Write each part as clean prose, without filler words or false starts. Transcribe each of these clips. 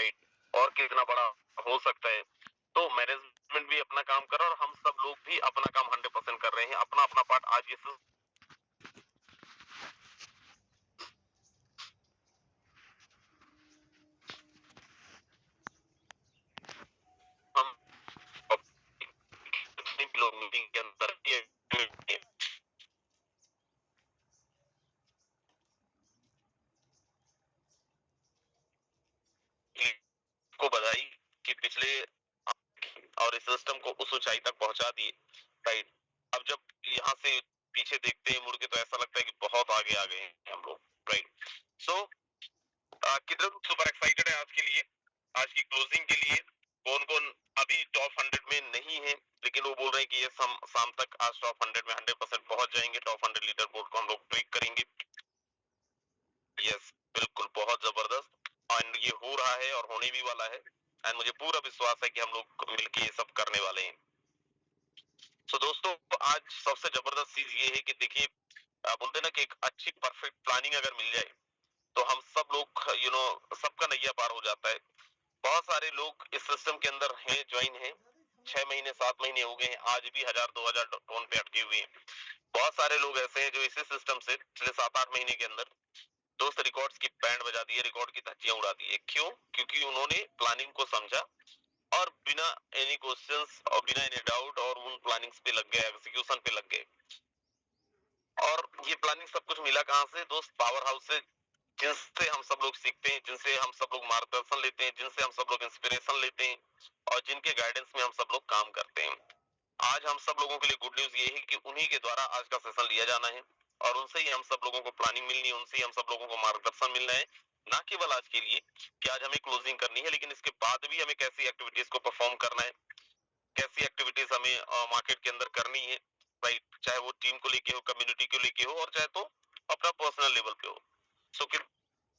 Right, और कितना बड़ा हो सकता है। तो मैनेजमेंट भी अपना काम कर रहा है और हम सब लोग भी अपना काम 100% कर रहे हैं, अपना अपना पार्ट। आज ये हम जितने भी लोग मीटिंग के अंदर को बधाई कि पिछले और इस सिस्टम को उस ऊंचाई तक पहुंचा दिए, राइट। अब जब यहाँ से पीछे देखते हैं मुड़ के, तो ऐसा लगता है कि बहुत आगे आ गए हैं हम लोग, राइट। सो कितने लोग सुपर एक्साइटेड है आज के लिए, आज की क्लोजिंग के लिए? कौन कौन अभी टॉप 100 में नहीं है, लेकिन वो बोल रहे हैं कि ये शाम तक आज टॉप 100 में 100% पहुंच जाएंगे, टॉप 100 लीडर बोर्ड को हम लोग ट्रैक करेंगे। यस, बिल्कुल, बहुत जबरदस्त, एंड ये हो रहा है और होने भी वाला है, एंड मुझे पूरा विश्वास है कि हम लोग मिलके ये सब करने वाले हैं। तो दोस्तों, आज सबसे जबरदस्त चीज ये है कि देखिए, बोलते ना कि एक अच्छी परफेक्ट प्लानिंग अगर मिल जाए तो हम सब लोग सबका नैया पार हो जाता है। बहुत सारे लोग इस सिस्टम के अंदर हैं, ज्वाइन हैं, 6 महीने 7 महीने हो गए हैं, आज भी 1000-2000 टोन पे अटके हुए हैं। बहुत सारे लोग ऐसे हैं जो इसी सिस्टम से पिछले 7-8 महीने के अंदर दोस्त रिकॉर्ड्स की बैंड बजा दी है, रिकॉर्ड की धज्जियां उड़ा दी है। क्यों? क्योंकि उन्होंने प्लानिंग को समझा और बिना एनी क्वेश्चंस और बिना एनी डाउट और उन प्लानिंग्स पे लग गए, एग्जीक्यूशन पे लग गए। और ये प्लानिंग सब कुछ मिला कहां से दोस्त? पावर हाउस से, जिनसे हम सब लोग सीखते हैं, जिनसे हम सब लोग मार्गदर्शन लेते हैं, जिनसे हम सब लोग इंस्पिरेशन लेते हैं और जिनके गाइडेंस में हम सब लोग काम करते हैं। आज हम सब लोगों के लिए गुड न्यूज ये है कि उन्हीं के द्वारा आज का सेशन लिया जाना है और उनसे ही हम सब लोगों को प्लानिंग मिलनी है, उनसे ही हम सब लोगों को मार्गदर्शन मिलना है। ना केवल आज के लिए कि आज हमें क्लोजिंग करनी है, लेकिन इसके बाद भी हमें कैसी एक्टिविटीज को परफॉर्म करना है, कैसी एक्टिविटीज हमें मार्केट के अंदर करनी है, राइट। चाहे वो टीम को लेके हो, कम्युनिटी को लेके हो, और चाहे तो अपना पर्सनल लेवल पे हो। सो फिर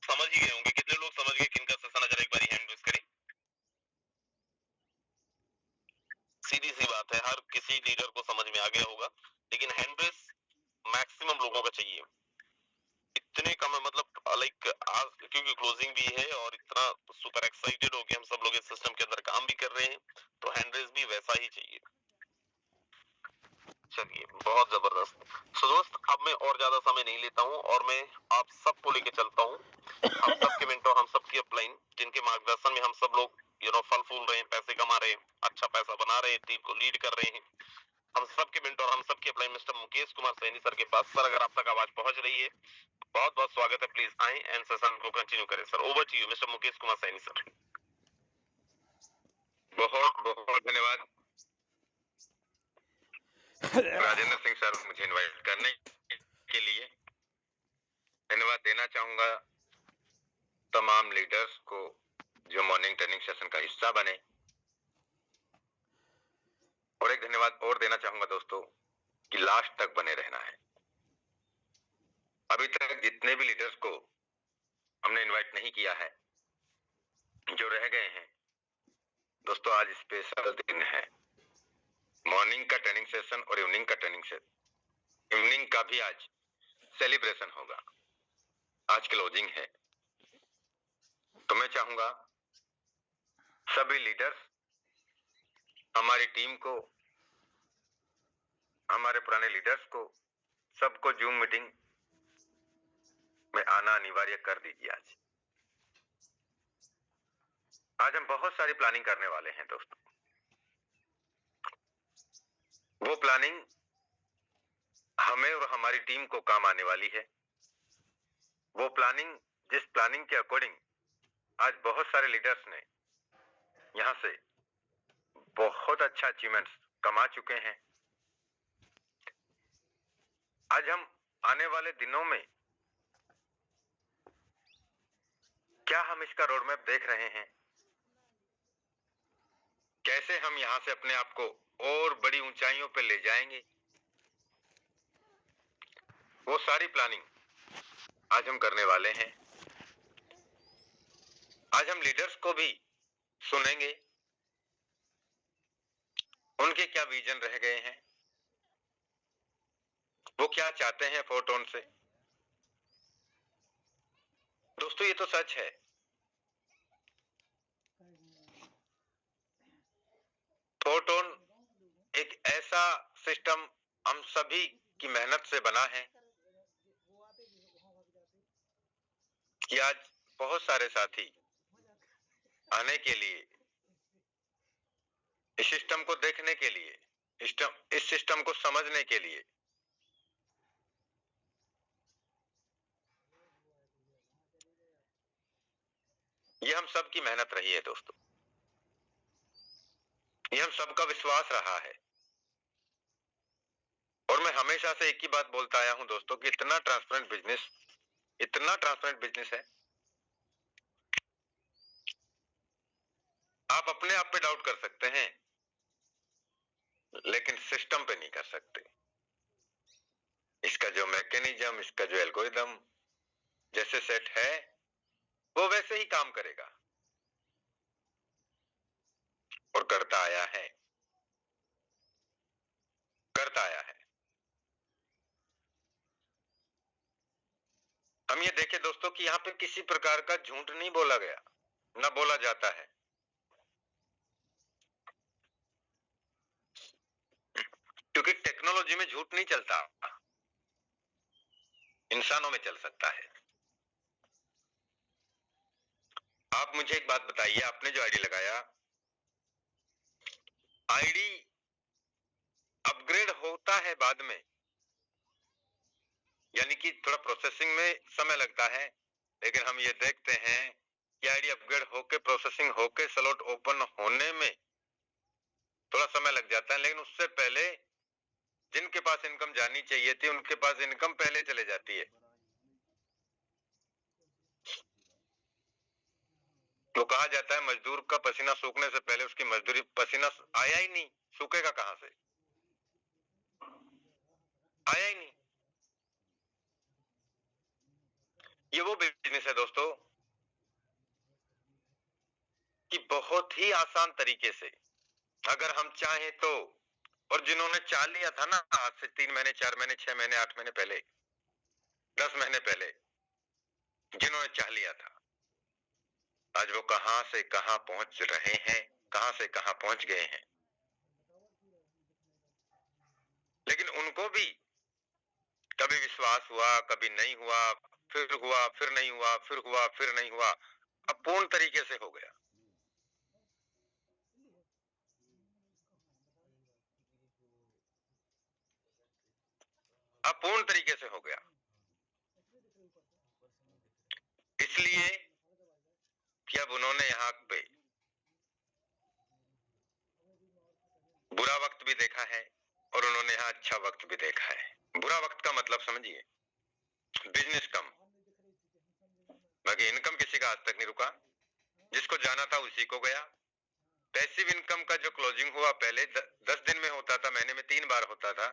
समझ ही गए होंगे, कितने लोग समझ गए किनका सेशन? अगर एक बार हैंड रेज करें। सीधी सी बात है, हर किसी लीडर को समझ में आ गया होगा, लेकिन हैंड रेज मैक्सिमम लोगों का चाहिए। इतने कम है, मतलब लाइक आज क्योंकि क्लोजिंग भी है और इतना सुपर एक्साइटेड हो गए हम सब लोग इस सिस्टम के अंदर काम भी कर रहे हैं, तो हैंड रेज भी वैसा ही चाहिए। चलिए, बहुत जबरदस्त। सो दोस्त, अब मैं और ज्यादा समय नहीं लेता हूँ और मैं आप सबको लेके चलता हूँ, हम सबके मेंटोर, हम सबकी अपलाइन, जिनके मार्गदर्शन में हम सब लोग फल फूल रहे हैं, पैसे कमा रहे हैं, अच्छा पैसा बना रहे हैं, टीम को लीड कर रहे हैं। हम सबके मेंटोर, हम सबके upline mister Mukesh Kumar Saini sir के पास। सर, अगर आप तक आवाज पहुंच रही है, बहुत बहुत स्वागत है, प्लीज आए एंड सेशन को कंटिन्यू करें। Sir, over to you mister Mukesh Kumar Saini sir. बहुत बहुत धन्यवाद राजेंद्र सिंह सर, मुझे इनवाइट करने के लिए। धन्यवाद देना चाहूंगा तमाम लीडर्स को जो मॉर्निंग ट्रेनिंग सेशन का हिस्सा बने, और एक धन्यवाद और देना चाहूंगा दोस्तों कि लास्ट तक बने रहना है। अभी तक जितने भी लीडर्स को हमने इनवाइट नहीं किया है, जो रह गए हैं दोस्तों, आज स्पेशल दिन है। मॉर्निंग का ट्रेनिंग सेशन और इवनिंग का ट्रेनिंग सेशन, इवनिंग का भी आज सेलिब्रेशन होगा। आज क्लोजिंग है, तो मैं चाहूंगा सभी लीडर्स, हमारी टीम को, हमारे पुराने लीडर्स को, सबको जूम मीटिंग में आना अनिवार्य कर दीजिए। आज हम बहुत सारी प्लानिंग करने वाले हैं दोस्तों। वो प्लानिंग हमें और हमारी टीम को काम आने वाली है। वो प्लानिंग, जिस प्लानिंग के अकॉर्डिंग आज बहुत सारे लीडर्स ने यहां से बहुत अच्छा अचीवमेंट्स कमा चुके हैं। आज हम आने वाले दिनों में क्या हम इसका रोड मैप देख रहे हैं, कैसे हम यहां से अपने आप को और बड़ी ऊंचाइयों पर ले जाएंगे, वो सारी प्लानिंग आज हम करने वाले हैं। आज हम लीडर्स को भी सुनेंगे, उनके क्या विजन रह गए हैं, वो क्या चाहते हैं फोटोन से। दोस्तों, ये तो सच है सिस्टम हम सभी की मेहनत से बना है कि आज बहुत सारे साथी आने के लिए, इस सिस्टम को देखने के लिए, इस सिस्टम को समझने के लिए ये हम सब की मेहनत रही है दोस्तों, ये हम सबका विश्वास रहा है। और मैं हमेशा से एक ही बात बोलता आया हूं दोस्तों कि इतना ट्रांसपेरेंट बिजनेस है, आप अपने आप पे डाउट कर सकते हैं लेकिन सिस्टम पे नहीं कर सकते। इसका जो मैकेनिज्म, इसका जो एल्गोरिदम जैसे सेट है वो वैसे ही काम करेगा और करता आया है। हम ये देखें दोस्तों कि यहाँ पे किसी प्रकार का झूठ नहीं बोला गया, ना बोला जाता है। क्योंकि टेक्नोलॉजी में झूठ नहीं चलता, इंसानों में चल सकता है। आप मुझे एक बात बताइए, आपने जो आईडी लगाया, आईडी अपग्रेड होता है बाद में, यानी कि थोड़ा प्रोसेसिंग में समय लगता है, लेकिन हम ये देखते हैं कि आईडी अपग्रेड होके, प्रोसेसिंग होके, स्लॉट ओपन होने में थोड़ा समय लग जाता है, लेकिन उससे पहले जिनके पास इनकम जानी चाहिए थी उनके पास इनकम पहले चले जाती है। तो कहा जाता है मजदूर का पसीना सूखने से पहले उसकी मजदूरी, पसीना आया ही नहीं, सूखेगा कहां से, आया ही नहीं। ये वो बिजनेस है दोस्तों कि बहुत ही आसान तरीके से अगर हम चाहें तो, और जिन्होंने चाह लिया था ना आज से 3 महीने, 4 महीने, 6 महीने, 8 महीने पहले, 10 महीने पहले जिन्होंने चाह लिया था, आज वो कहां से कहां पहुंच रहे हैं, कहां से कहां पहुंच गए हैं। लेकिन उनको भी कभी विश्वास हुआ, कभी नहीं हुआ, फिर हुआ, फिर नहीं हुआ, फिर हुआ, फिर नहीं हुआ, अब पूर्ण तरीके से हो गया। अब पूर्ण तरीके से हो गया। इसलिए कि अब उन्होंने यहाँ पे बुरा वक्त भी देखा है और उन्होंने यहाँ अच्छा वक्त भी देखा है। बुरा वक्त का मतलब समझिए, बिजनेस कम, बाकी इनकम किसी का आज तक नहीं रुका, जिसको जाना था उसी को गया। पैसिव इनकम का जो क्लोजिंग हुआ पहले 10 दिन में होता था, महीने में 3 बार होता था,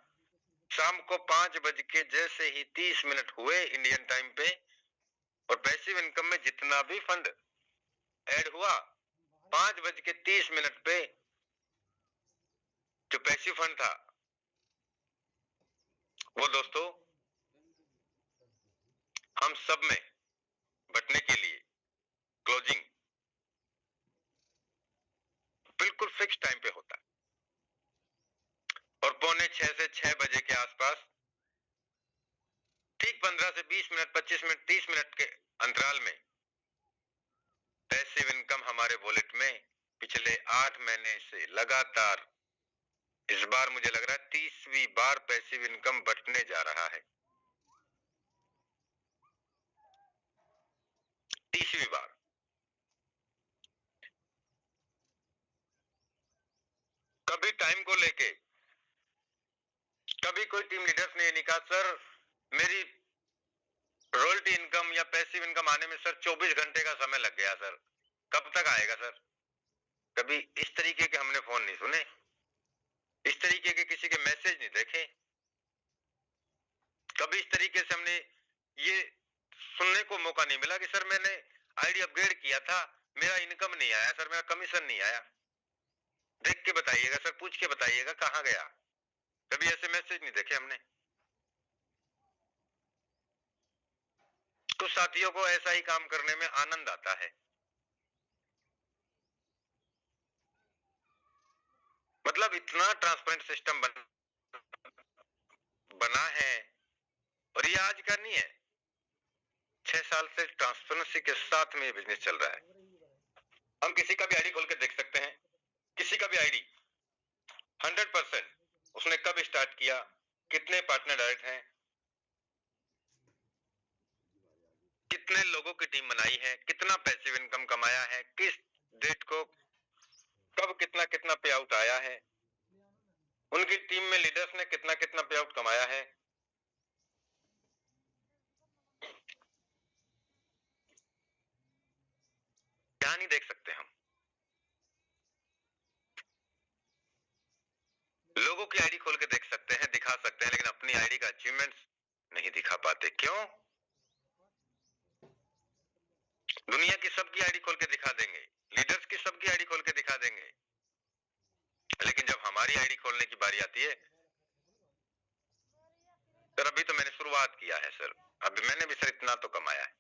शाम को 5 बज के जैसे ही 30 मिनट हुए इंडियन टाइम पे, और पैसिव इनकम में जितना भी फंड ऐड हुआ 5 बज के 30 मिनट पे जो पैसिव फंड था वो दोस्तों हम सब में बटने के लिए क्लोजिंग बिल्कुल फिक्स टाइम पे होता है, और 5:45 से 6 बजे के आसपास ठीक 15 से 20 मिनट, 25 मिनट, 30 मिनट के अंतराल में पैसिव इनकम हमारे वॉलेट में पिछले 8 महीने से लगातार, इस बार मुझे लग रहा है 30वीं बार पैसिव इनकम बटने जा रहा है, 30वीं बार। कभी टाइम को लेके कभी कोई टीम लीडर्स ने ये नहीं कहा सर मेरी रॉयल्टी इनकम या पैसिव इनकम आने में सर 24 घंटे का समय लग गया सर, कब तक आएगा सर। कभी इस तरीके के हमने फोन नहीं सुने, इस तरीके के किसी के मैसेज नहीं देखे, कभी इस तरीके से हमने ये सुनने को मौका नहीं मिला कि सर मैंने आईडी अपग्रेड किया था, मेरा इनकम नहीं आया सर, मेरा कमीशन नहीं आया, देख के बताइएगा सर, पूछ के बताइएगा कहां गया। कभी ऐसे मैसेज नहीं देखे हमने। कुछ साथियों को ऐसा ही काम करने में आनंद आता है, मतलब इतना ट्रांसपेरेंट सिस्टम बन बना है और ये आज का नहीं है, 6 साल से ट्रांसपेरेंसी के साथ में बिजनेस चल रहा है। हम किसी का भी आईडी खोल के देख सकते हैं, किसी का भी आईडी 100% उसने कब स्टार्ट किया, कितने पार्टनर डायरेक्ट हैं, कितने लोगों की टीम बनाई है, कितना पैसिव इनकम कमाया है, किस डेट को कब कितना कितना पे आउट आया है, उनकी टीम में लीडर्स ने कितना कितना पे आउट कमाया है। क्या नहीं देख सकते हम? लोगों की आईडी खोल के देख सकते हैं, दिखा सकते हैं, लेकिन अपनी आईडी का अचीवमेंट्स नहीं दिखा पाते। क्यों? दुनिया की सबकी आईडी खोल के दिखा देंगे, लीडर्स की सबकी आईडी खोल के दिखा देंगे, लेकिन जब हमारी आईडी खोलने की बारी आती है, सर अभी तो मैंने शुरुआत किया है सर, अभी मैंने भी सर इतना तो कमाया है।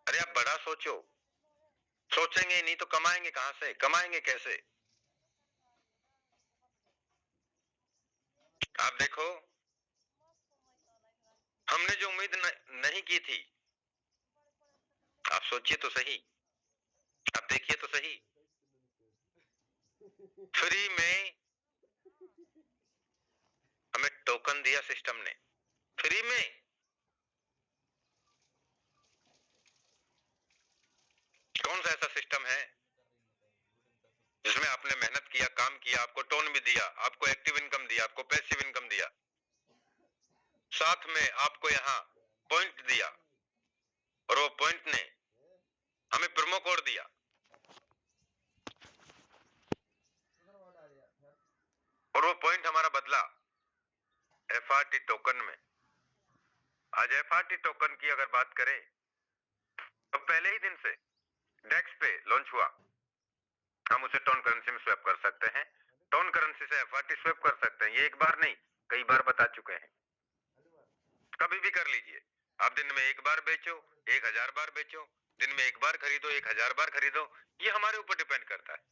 अरे आप बड़ा सोचो, सोचेंगे नहीं तो कमाएंगे कहां से, कमाएंगे कैसे? आप देखो, हमने जो उम्मीद नहीं की थी, आप सोचिए तो सही, आप देखिए तो सही, फ्री में हमें टोकन दिया सिस्टम ने, फ्री में। कौन सा ऐसा सिस्टम है जिसमें आपने मेहनत किया, काम किया, आपको टोन भी दिया, आपको एक्टिव इनकम दिया, आपको पैसिव इनकम दिया, साथ में आपको यहाँ पॉइंट दिया, और वो पॉइंट ने हमें प्रोमो कोड दिया, और वो पॉइंट हमारा बदला एफआरटी टोकन में। आज एफआरटी टोकन की अगर बात करें तो पहले ही दिन से डेक्स पे लॉन्च हुआ, हम उसे टोन करेंसी में स्वैप कर सकते हैं, टोन करेंसी से एफआरटी स्वैप कर सकते हैं। ये एक बार नहीं, कई बार बता चुके हैं, कभी भी कर लीजिए। आप दिन में एक बार बेचो, 1000 बार बेचो, दिन में एक बार खरीदो, 1000 बार खरीदो, ये हमारे ऊपर डिपेंड करता है।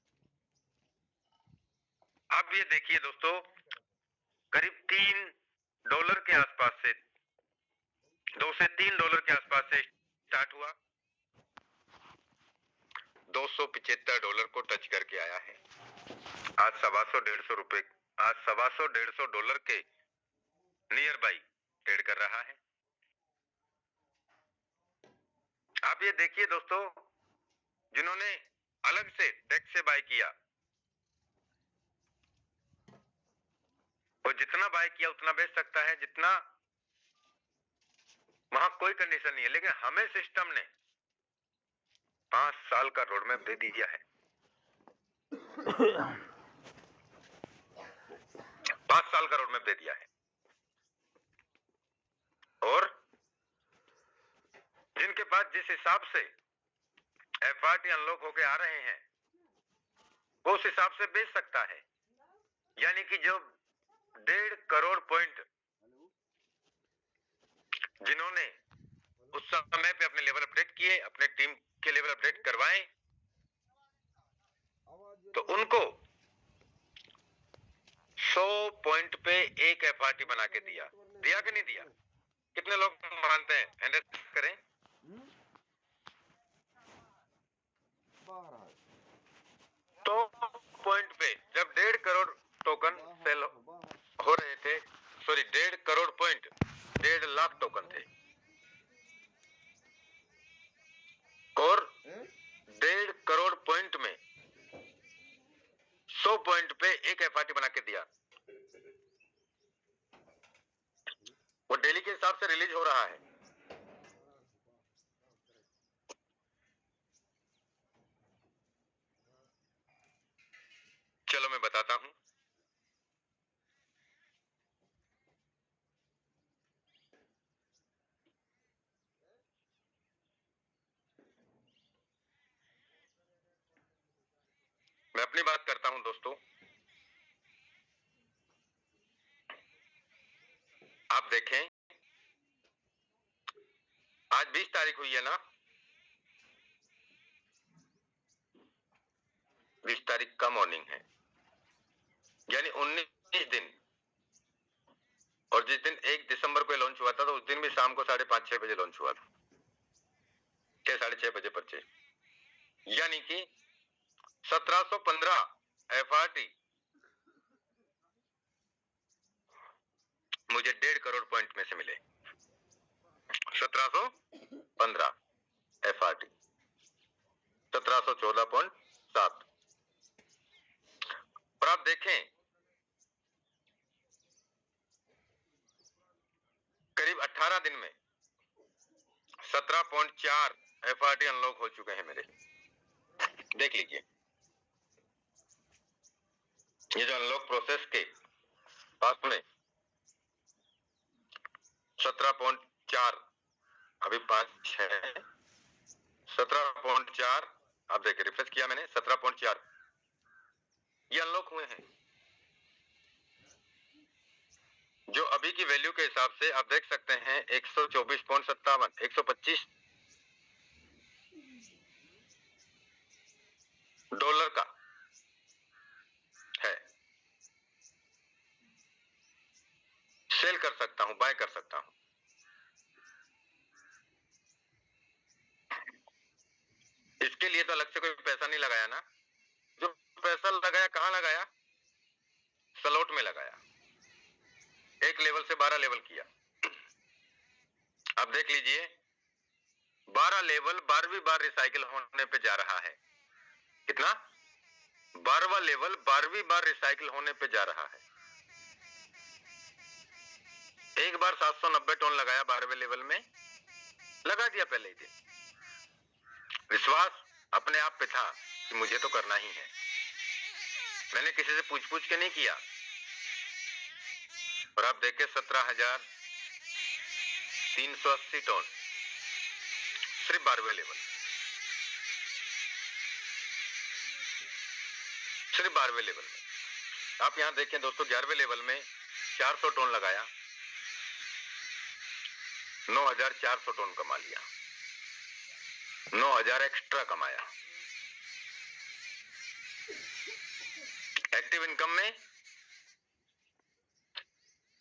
आप ये देखिए दोस्तों, करीब $3 के आसपास से, $2 से $3 के आसपास से स्टार्ट हुआ, $275 को टच करके आया है। आज $125 आज $125 के नियर बाई ट्रेड कर रहा है। आप ये देखिए दोस्तों, जिन्होंने अलग से डेक्स से बाय किया, वो जितना बाय किया उतना बेच सकता है, जितना, वहां कोई कंडीशन नहीं है। लेकिन हमें सिस्टम ने 5 साल का रोड मैप दे दिया है, 5 साल का रोड मैप दे दिया है, और जिनके पास जिस हिसाब से एफआरटी अनलॉक होके आ रहे हैं, वो उस हिसाब से बेच सकता है। यानी कि जो 1.5 करोड़ पॉइंट जिन्होंने उस समय पे अपने लेवल अपडेट किए, अपने टीम के लेवल अपडेट करवाए, तो उनको 100 पॉइंट पे एक एफआरटी बना के दिया कि नहीं दिया? कितने लोग मानते हैं? हैंड करें। 100 पॉइंट पे जब 1.5 करोड़ टोकन सेल हो रहे थे, sorry 1.5 crore point, 1.5 lakh token थे, और 1.5 करोड़ पॉइंट में 100 पॉइंट पे एक एफआरटी बना के दिया। वो डेली के हिसाब से रिलीज हो रहा है। चलो मैं बताता हूं। मैं अपनी बात करता हूं दोस्तों, आप देखें, आज 20 तारीख हुई है ना, 20 तारीख का मॉर्निंग है, यानी 19 दिन बजे लॉन्च हुआ था, 6-6:30 बजे परचेज, यानी कि 1715 FRT मुझे 1.5 करोड़ पॉइंट में से मिले। 1715 FRT 1714.7। और आप देखें करीब 18 दिन में 17.4 FRT अनलॉक हो चुके हैं मेरे। देख लीजिए, ये जो अनलॉक प्रोसेस के पास में 17.4 अभी 5-6 17.4 आप देखिए, रिफ्रेश किया मैंने, 17.4 ये अनलॉक हुए हैं। जो अभी की वैल्यू के हिसाब से आप देख सकते हैं 124.57 $125 का है। सेल कर सकता हूं, बाय कर सकता हूं। इसके लिए तो अलग से कोई पैसा नहीं लगाया ना। जो पैसा लगाया कहां लगाया? स्लॉट में लगाया। एक लेवल से 12 लेवल किया। अब देख लीजिए, 12 लेवल 12वीं बार रिसाइकिल होने पे जा रहा है। कितना? 12वां लेवल 12वीं बार रिसाइकिल होने पे जा रहा है। एक बार 790 टन लगाया 12वें लेवल में, लगा दिया पहले ही दिन। विश्वास अपने आप पे था कि मुझे तो करना ही है। मैंने किसी से पूछ के नहीं किया। और आप देखें 17,380 टन सिर्फ 12वें लेवल, सिर्फ 12वें लेवल में। आप यहां देखें दोस्तों, 11वें लेवल में 400 टन लगाया, 9,400 टन कमा लिया, 9,000 एक्स्ट्रा कमाया। एक्टिव इनकम में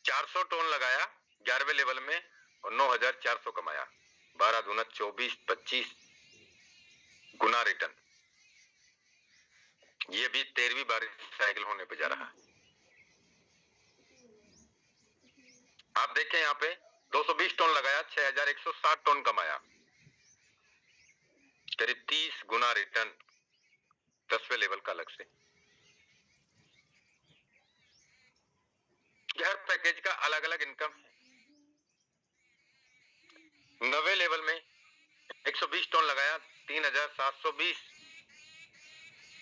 400 टन लगाया 11वें लेवल में और 9,400 कमाया। 12 दूना 24, 25 गुना रिटर्न। ये भी 13वीं बार साइकिल होने पे जा रहा है। आप देखें यहाँ पे 220 टन लगाया, 6,160 टन कमाया, करीब 30 गुना रिटर्न 10वें लेवल का अलग से। हर पैकेज का अलग अलग इनकम है। 9वें लेवल में 120 टन लगाया, 3,720,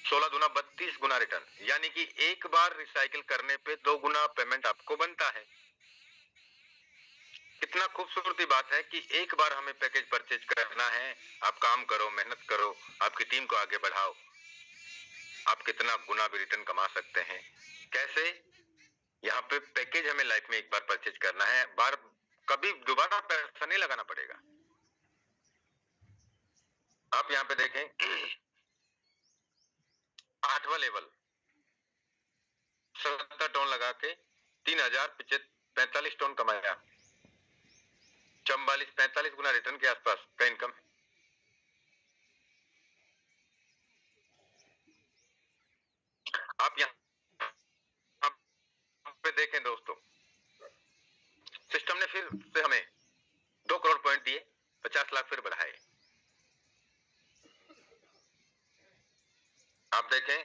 16 दूना 32 गुना रिटर्न, यानी कि एक बार रिसाइकिल करने पे 2 गुना पेमेंट आपको बनता है। कितना खूबसूरती बात है कि एक बार हमें पैकेज परचेज करना है। आप काम करो, मेहनत करो, आपकी टीम को आगे बढ़ाओ, आप कितना गुना भी रिटर्न कमा सकते हैं। कैसे? यहाँ पे पैकेज हमें लाइफ में एक बार परचेज करना है, बार कभी दोबारा पैसा नहीं लगाना पड़ेगा। आप यहाँ पे देखें 8वां लेवल 70 टन लगा के 3,045 टन कमाया, 44-45 गुना रिटर्न के आसपास का इनकम है। आप यहाँ पे देखें दोस्तों, सिस्टम ने फिर से हमें 2 करोड़ पॉइंट दिए, 50 लाख फिर बढ़ाए। आप देखें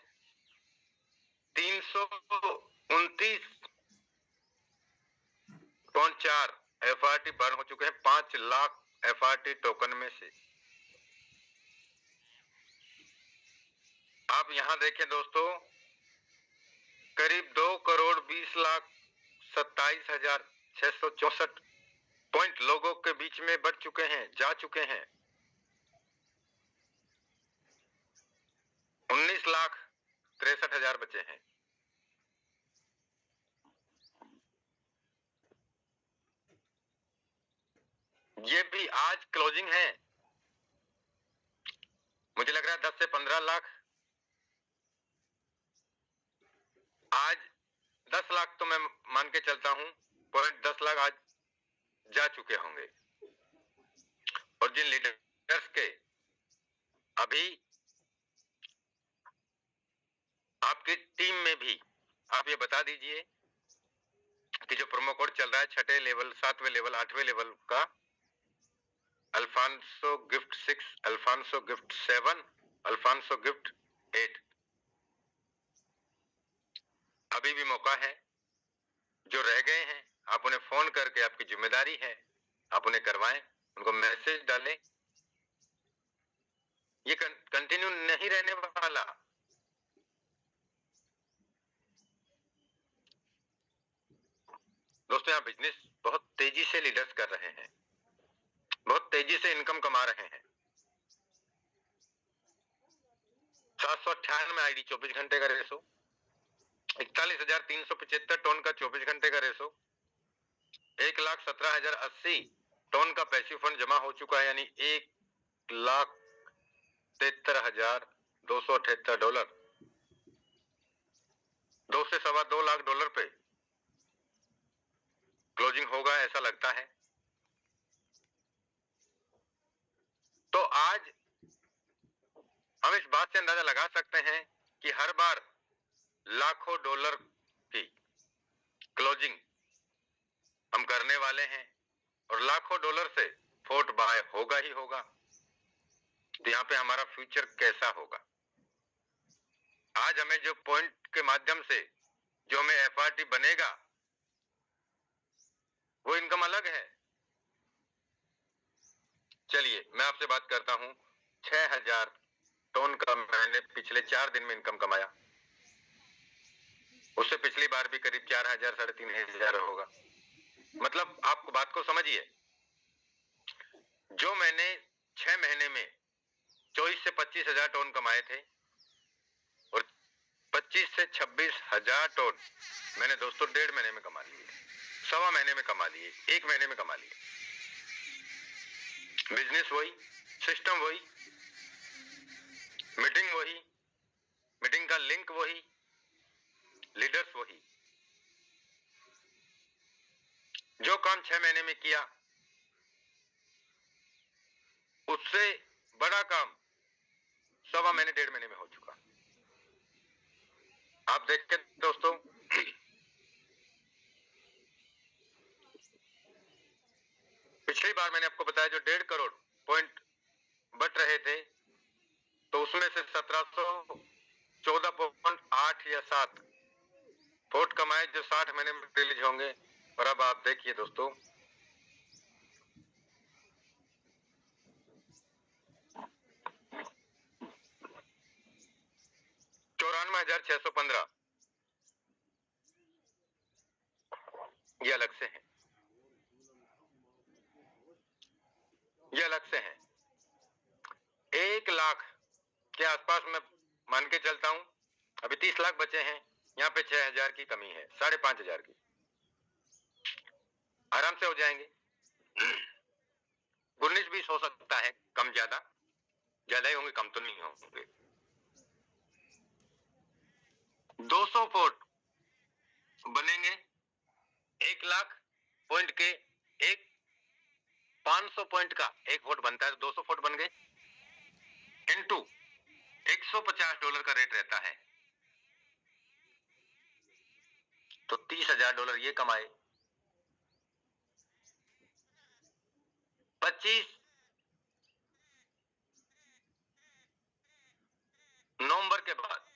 329.4 FRT बर्न हो चुके हैं 5 लाख FRT टोकन में से। आप यहां देखें दोस्तों, करीब 2 करोड़ 20 लाख 27,664 पॉइंट लोगों के बीच में बढ़ चुके हैं, जा चुके हैं। 19,63,000 बचे हैं। ये भी आज क्लोजिंग है। मुझे लग रहा है 10 से 15 लाख, आज 10 लाख तो मैं मान के चलता हूं, पॉइंट 10 लाख आज जा चुके होंगे। और जिन लीडर्स के अभी आपकी टीम में भी आप ये बता दीजिए कि जो प्रोमो कोड चल रहा है 6ठे लेवल, 7वें लेवल, 8वें लेवल का, Alphonso gift 6, Alphonso gift 7, Alphonso gift 8, अभी भी मौका है। जो रह गए हैं आप उन्हें फोन करके, आपकी जिम्मेदारी है, आप उन्हें करवाएं, उनको मैसेज डालें। ये कंटिन्यू नहीं रहने वाला। दोस्तों यहाँ बिजनेस बहुत तेजी से लीडर्स कर रहे हैं, बहुत तेजी से इनकम कमा रहे हैं। 798 आईडी 24 घंटे का रेशो, 41,375 टन का 24 घंटे का रेशो, 1,17,080 टन का पैसिव फंड जमा हो चुका है, यानी $1,73,278। 2 से सवा 2 लाख डॉलर पे क्लोजिंग होगा ऐसा लगता है। तो आज हम इस बात से अंदाजा लगा सकते हैं कि हर बार लाखों डॉलर की क्लोजिंग हम करने वाले हैं और लाखों डॉलर से फोर्ट बाय होगा ही होगा। तो यहाँ पे हमारा फ्यूचर कैसा होगा? आज हमें जो पॉइंट के माध्यम से जो हमें एफआरटी बनेगा वो इनकम अलग है। चलिए मैं आपसे बात करता हूं। 6,000 टन का मैंने पिछले 4 दिन में इनकम कमाया, उससे पिछली बार भी करीब 4,000 3,500 होगा। मतलब आप बात को समझिए, जो मैंने 6 महीने में 24 से 25,000 टन कमाए थे और 25 से 26,000 टन मैंने दोस्तों 1.5 महीने में कमा लिए, 1.25 महीने में कमा लिए, 1 महीने में कमा लिए। बिजनेस वही, सिस्टम वही, मीटिंग वही, मीटिंग का लिंक वही, लीडर्स वही। जो काम 6 महीने में किया उससे बड़ा काम 1.25 महीने 1.5 महीने में हो चुका। आप देखते दोस्तों, पिछली बार मैंने आपको बताया जो 1.5 करोड़ पॉइंट बट रहे थे तो उसमें से 1714.8 या 7 फोर्ट कमाए जो 60 महीने में रिलीज होंगे। और अब आप देखिए दोस्तों, $94,615 ये अलग से हैं, ये अलग से हैं। 1 लाख के आसपास मैं मान के चलता हूं, अभी 30 लाख बचे हैं। यहाँ पे 6,000 की कमी है, 5,500 की आराम से हो जाएंगे। 19-20 हो सकता है, कम ज्यादा, ज्यादा ही होंगे, कम तो नहीं होंगे। 200 फोर्ट बनेंगे 1 लाख पॉइंट के, एक 500 पॉइंट का एक फोर्ट बनता है तो 200 फोर्ट बन गए, इनटू $150 का रेट रहता है तो $30,000 ये कमाए। 25 नवंबर के बाद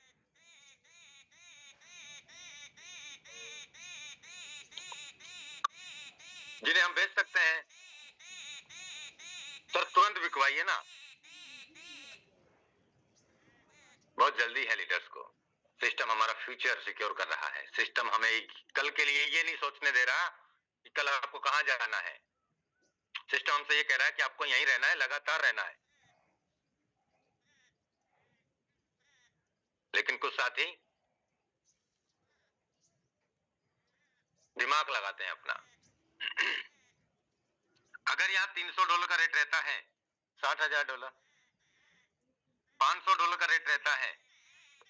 जिन्हें हम बेच सकते हैं सर, तुरंत बिकवाइए ना, बहुत जल्दी है। लीडर्स को सिस्टम हमारा फ्यूचर सिक्योर कर रहा है। सिस्टम हमें कल के लिए ये नहीं सोचने दे रहा कि कल आपको कहां जाना है। सिस्टम हमसे ये कह रहा है कि आपको यहीं रहना है, लगातार रहना है। लेकिन कुछ साथी दिमाग लगाते हैं अपना। अगर यहाँ $300 का रेट रहता है, $60,000, $500 का रेट रहता है,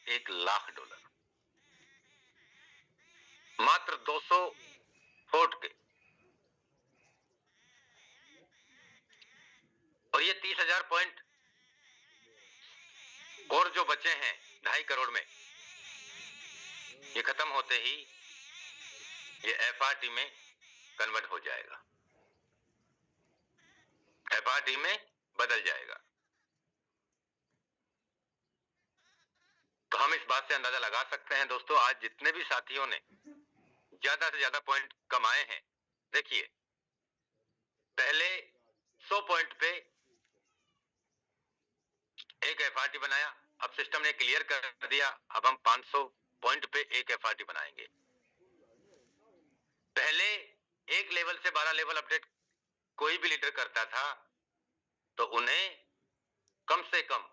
$1,00,000, मात्र 200 फोर्ट के। और ये 30,000 पॉइंट और जो बचे हैं 2.5 करोड़ में, ये खत्म होते ही ये FRT में कन्वर्ट हो जाएगा, FRT में बदल जाएगा। तो हम इस बात से अंदाजा लगा सकते हैं दोस्तों, आज जितने भी साथियों ने ज्यादा से ज्यादा पॉइंट कमाए हैं, देखिए पहले 100 पॉइंट पे एक FRT बनाया, अब सिस्टम ने क्लियर कर दिया, अब हम 500 पॉइंट पे एक FRT बनाएंगे। पहले एक लेवल से 12 लेवल अपडेट कोई भी लीडर करता था तो उन्हें कम से कम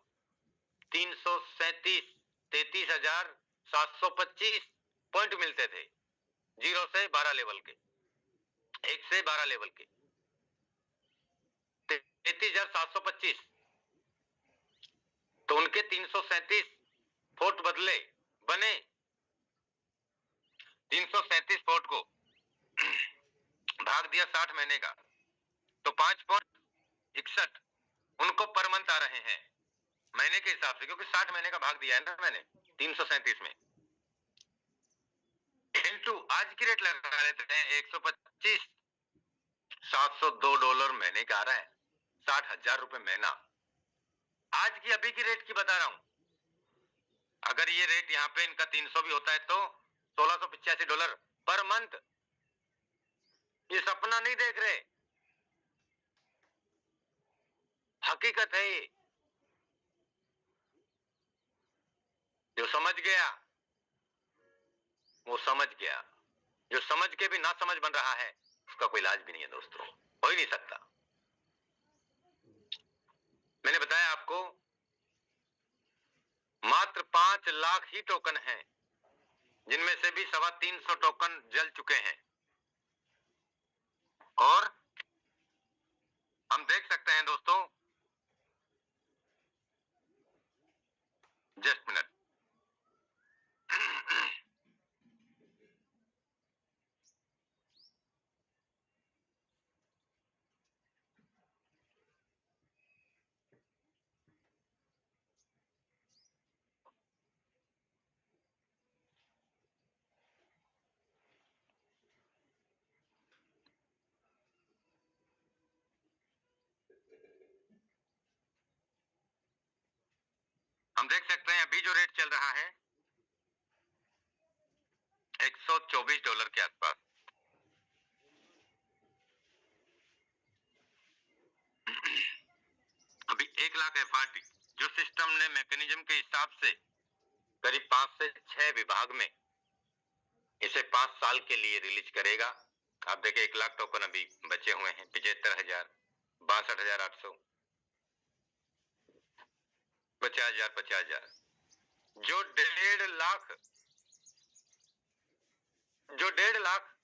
33,725 पॉइंट मिलते थे, 0 से 12 लेवल के, 1 से 12 लेवल के 33,725। तो उनके 337 फोर्ट बने 337 फोर्ट को भाग दिया 60 महीने का, तो 5.61 उनको पर मंथ आ रहे हैं महीने के हिसाब से, क्योंकि 60 महीने का भाग दिया है ना मैंने 337 में। इनटू आज की रेट लगा लेते हैं 125, $702 महीने का आ रहा है, 60,000 रुपए महीना। आज की अभी की रेट की बता रहा हूं, अगर ये रेट यहाँ पे इनका 300 भी होता है तो $1,685 पर मंथ। ये सपना नहीं देख रहे, हकीकत है ये। जो समझ गया वो समझ गया, जो समझ के भी ना समझ बन रहा है उसका कोई इलाज भी नहीं है दोस्तों, हो ही नहीं सकता। मैंने बताया आपको मात्र 5 लाख ही टोकन हैं, जिनमें से भी 325 टोकन जल चुके हैं। और हम देख सकते हैं दोस्तों, जस्ट मिनट, हम देख सकते हैं अभी जो रेट चल रहा है $124 के आसपास। अभी 1 लाख FRT जो सिस्टम ने मैकेनिज्म के हिसाब से करीब 5 से 6 विभाग में इसे 5 साल के लिए रिलीज करेगा। आप देखिए 1 लाख टोकन अभी बचे हुए हैं, 75,000, 62,800, 50,000, 50,000, जो 1.5 लाख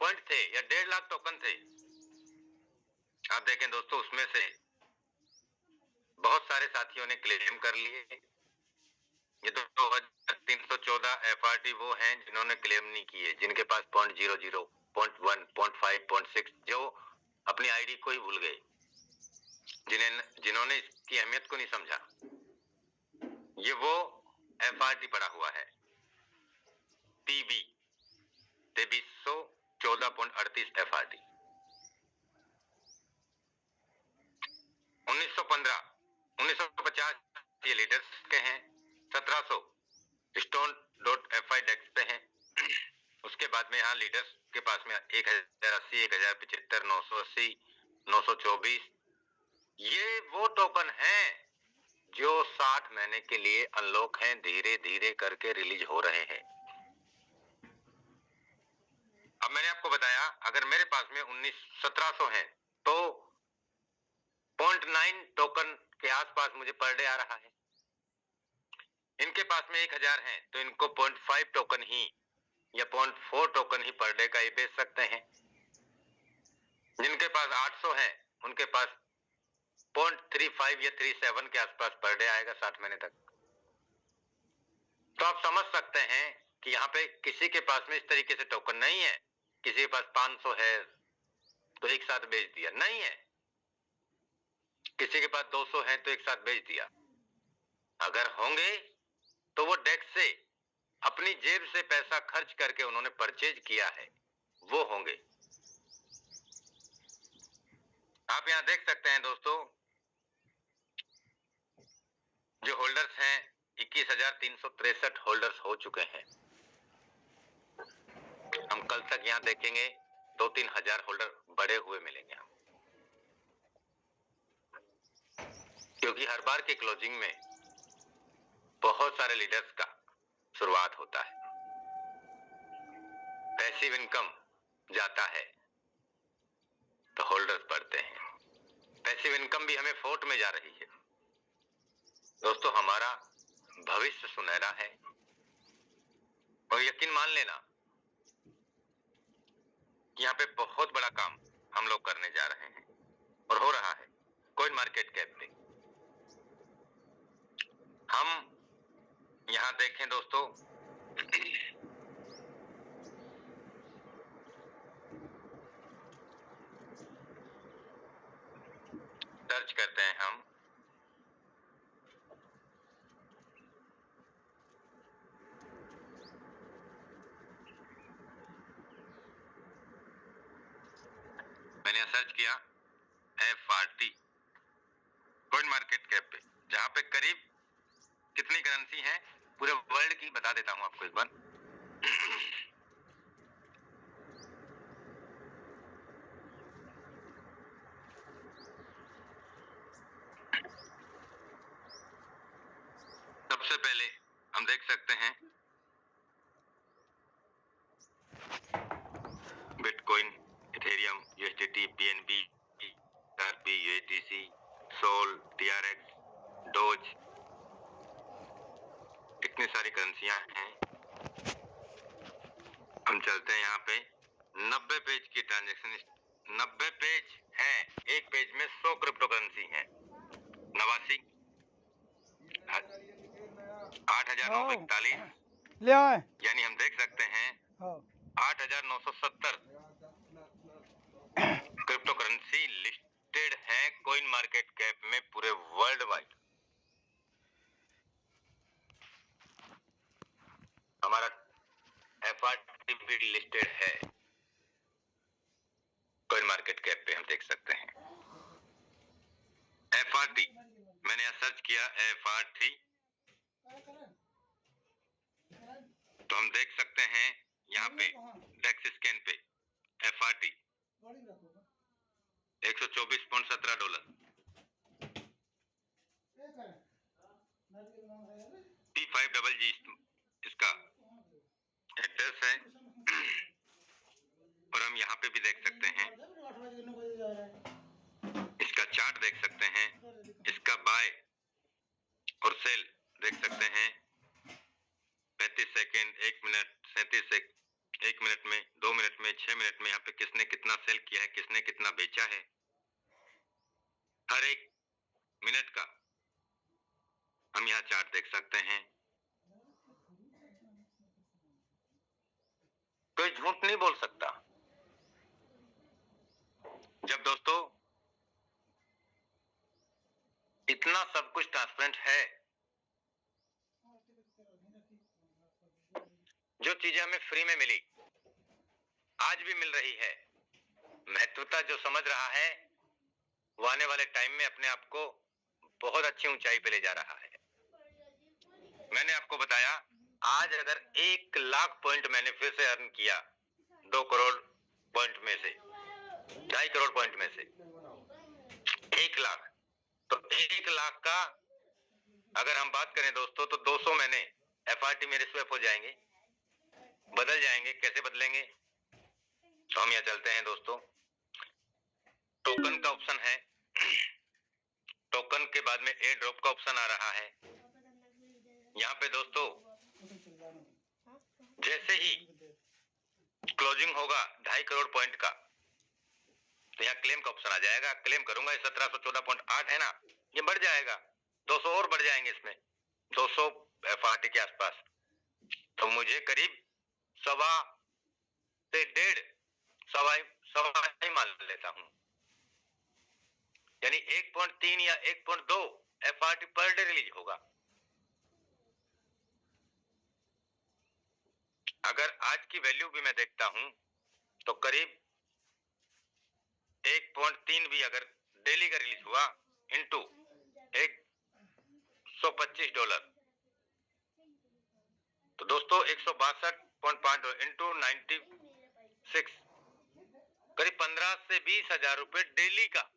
पॉइंट थे या 1.5 लाख टोकन थे। आप देखें दोस्तों, उसमें से बहुत सारे साथियों ने क्लेम कर लिए। ये 2314 FRT वो हैं जिन्होंने क्लेम नहीं किए, जिनके पास 0.00, 0.1, 0.5, 0.6, जो अपनी आईडी को ही भूल गए, जिन्होंने इसकी अहमियत को नहीं समझा। ये वो FRT पड़ा हुआ है, TB 2314.38 FRT। 1915, 1950 ये लीडर्स के हैं, 1700 stone.fi डेस्क पे हैं। उसके बाद में यहाँ लीडर्स के पास में 1080, 1075, 980, 924, ये वो टोकन हैं जो 60 महीने के लिए अनलॉक हैं, धीरे धीरे करके रिलीज हो रहे हैं। अब मैंने आपको बताया अगर मेरे पास में 1700 हैं तो 0.9 टोकन के आसपास मुझे पर डे आ रहा है। इनके पास में 1000 हैं तो इनको 0.5 टोकन ही या 0.4 टोकन ही पर डे का ये बेच सकते हैं। जिनके पास 800 हैं उनके पास 0.35 या 37 के आसपास पर डे आएगा 60 महीने तक। तो आप समझ सकते हैं कि यहाँ पे किसी के पास में इस तरीके से टोकन नहीं है, किसी के पास 500 है तो एक साथ बेच दिया, नहीं है। किसी के पास 200 हैं तो एक साथ बेच दिया। अगर होंगे तो वो डेस्क से अपनी जेब से पैसा खर्च करके उन्होंने परचेज किया है, वो होंगे। आप यहां देख सकते हैं दोस्तों, जो होल्डर्स हैं 21,363 होल्डर्स हो चुके हैं। हम कल तक यहां देखेंगे 2-3 हजार होल्डर बढ़े हुए मिलेंगे हम, क्योंकि हर बार के क्लोजिंग में बहुत सारे लीडर्स का शुरुआत होता है। पैसिव इनकम जाता है तो होल्डर्स बढ़ते हैं। पैसिव इनकम भी हमें फोर्ट में जा रही है दोस्तों। हमारा भविष्य सुनहरा है और यकीन मान लेना, यहाँ पे बहुत बड़ा काम हम लोग करने जा रहे हैं और हो रहा है। कॉइन मार्केट कैप पे हम यहाँ देखें दोस्तों, सर्च करते हैं हम, मैंने सर्च किया FRT कॉइन मार्केट कैप पे, जहां पे करीब कितनी करेंसी है पूरे वर्ल्ड की बता देता हूं आपको एक बार। सबसे पहले हम देख सकते हैं bitcoin, ethereum, USDT, BNB, XRP, USDC, sol, TRX, doge, इतनी सारी करेंसियां हैं। हम चलते हैं यहाँ पे 90 पेज की ट्रांजैक्शन, 90 पेज है, एक पेज में 100 क्रिप्टो करेंसी है। 89 8,941 ले आए, यानी हम देख सकते हैं 8,970 क्रिप्टो करेंसी लिस्टेड है कॉइन मार्केट कैप में पूरे वर्ल्ड वाइड। हमारा FRT भी लिस्टेड है कॉइन मार्केट कैप पे, हम देख सकते हैं FRT। मैंने यहाँ सर्च किया FRT, तो हम देख सकते हैं यहाँ पे डेक्स स्कैन पे FRT $124.17 T5GG इसका एड्रेस है। और हम यहाँ पे भी देख सकते हैं, इसका चार्ट देख सकते हैं, इसका बाय और सेल देख सकते हैं। 35 सेकेंड, 1 मिनट, 37 सेकेंड, 1 मिनट में, 2 मिनट में, 6 मिनट में यहाँ पे किसने कितना सेल किया है, किसने कितना बेचा है, हर एक मिनट का हम यहाँ चार्ट देख सकते हैं। कोई झूठ नहीं बोल सकता। जब दोस्तों इतना सब कुछ ट्रांसपेरेंट है, जो चीजें हमें फ्री में मिली आज भी मिल रही है, महत्वता जो समझ रहा है वो आने वाले टाइम में अपने आप को बहुत अच्छी ऊंचाई पे ले जा रहा है। मैंने आपको बताया, आज अगर 1 लाख पॉइंट मैंने फिर से अर्न किया 2 करोड़ पॉइंट में से, 2.5 करोड़ पॉइंट में से 1 लाख, तो 1 लाख का अगर हम बात करें दोस्तों, तो 200 मैंने FRT मेरे स्वैप हो जाएंगे, बदल जाएंगे। कैसे बदलेंगे? तो हम यहाँ चलते हैं दोस्तों, टोकन का ऑप्शन है, टोकन के बाद में एयर ड्रॉप का ऑप्शन आ रहा है। यहाँ पे दोस्तों जैसे ही क्लोजिंग होगा 2.5 करोड़ पॉइंट का, तो यहाँ क्लेम का ऑप्शन आ जाएगा। क्लेम करूंगा, 1714.8 है ना, ये बढ़ जाएगा, 200 और बढ़ जाएंगे इसमें, 200 FRT के आसपास। तो मुझे करीब 1.25 से 1.5 सवा ही मान लेता हूं, यानी 1.3 या 1.2 FRT पर डे रिलीज होगा। अगर आज की वैल्यू भी मैं देखता हूं तो करीब 1.3 भी अगर डेली का रिलीज हुआ इनटू $125, तो दोस्तों 162.5 इनटू 96 करीब 15 से 20 हजार रुपए डेली का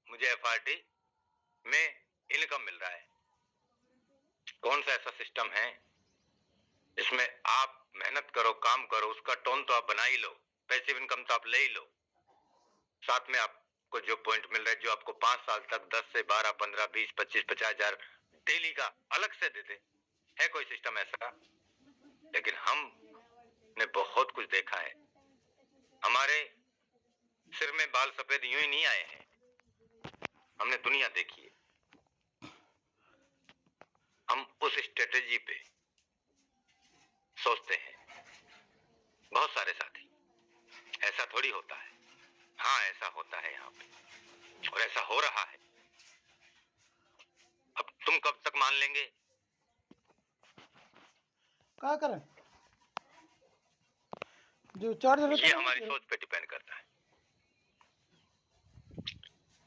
मुझे FRT में इनकम मिल रहा है। कौन सा ऐसा सिस्टम है इसमें आप मेहनत करो, काम करो, उसका टोन तो आप बना ही लो, पैसिव इनकम तो आप ले ही लो, साथ में आपको जो पॉइंट मिल रहा है, जो आपको 5 साल तक 10 से 12, 15, 20, 25, 50 हजार डेली का अलग से देते है कोई सिस्टम ऐसा? लेकिन हमने बहुत कुछ देखा है, हमारे सिर में बाल सफेद यूं ही नहीं आए हैं, हमने दुनिया देखी है। हम उस स्ट्रेटेजी पे सोचते हैं। बहुत सारे साथी ऐसा थोड़ी होता है, हाँ ऐसा होता है यहाँ पे और ऐसा हो रहा है। अब तुम कब तक मान लेंगे? क्या करें जो चार्जर ये हमारी सोच पे डिपेंड करता है।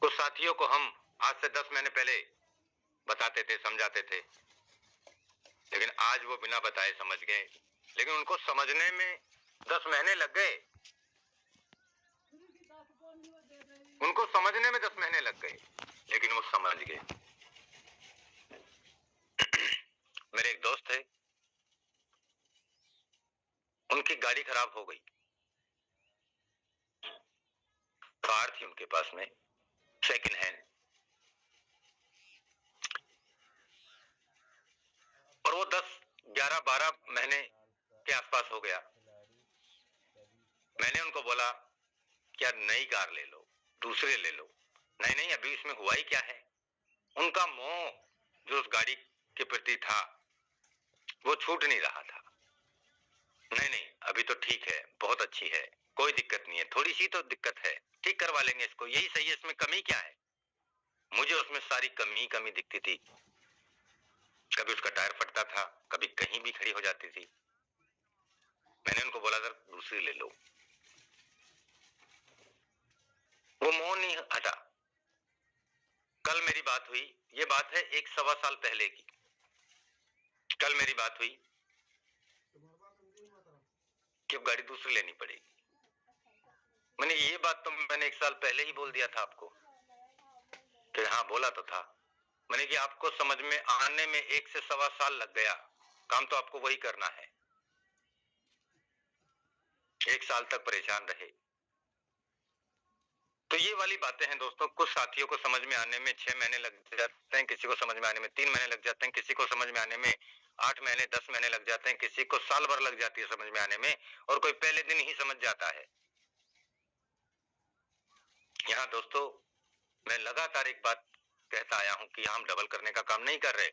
कुछ साथियों को हम आज से 10 महीने पहले बताते थे, समझाते थे, लेकिन आज वो बिना बताए समझ गए। लेकिन उनको समझने में 10 महीने लग गए, उनको समझने में 10 महीने लग गए, लेकिन वो समझ गए। मेरे एक दोस्त थे, उनकी गाड़ी खराब हो गई, कार थी उनके पास में सेकंड हैंड, और वो 10, 11, 12 महीने के आसपास हो गया। मैंने उनको बोला क्या नई कार ले लो, दूसरे ले लो। नहीं, अभी इसमें हुआ ही क्या है। उनका मोह जो उस गाड़ी के प्रति था वो छूट नहीं रहा था। नहीं, अभी तो ठीक है, बहुत अच्छी है, कोई दिक्कत नहीं है, थोड़ी सी तो दिक्कत है, ठीक करवा लेंगे इसको, यही सही है, इसमें कमी क्या है। मुझे उसमें सारी कमी दिखती थी। कभी उसका टायर फटता था, कभी कहीं भी खड़ी हो जाती थी। मैंने उनको बोला सर दूसरी ले लो, वो मोह नहीं हटा। कल मेरी बात हुई, ये बात है 1-1.25 साल पहले की। कल मेरी बात हुई कि अब गाड़ी दूसरी लेनी पड़ेगी। मैंने ये बात तो मैंने 1 साल पहले ही बोल दिया था आपको, कि हाँ बोला तो था मैंने कि आपको समझ में आने में 1 से 1.25 साल लग गया, काम तो आपको वही करना है। 1 साल तक परेशान रहे। तो ये वाली बातें हैं दोस्तों। कुछ साथियों को समझ में आने में 6 महीने लग जाते हैं, किसी को समझ में आने में 3 महीने लग जाते हैं, किसी को समझ में आने में 8 महीने 10 महीने लग जाते हैं, किसी को साल भर लग जाती है समझ में आने में, और कोई पहले दिन ही समझ जाता है। यहाँ दोस्तों मैं लगातार एक बात कहता आया हूं कि हम डबल करने का काम नहीं कर रहे,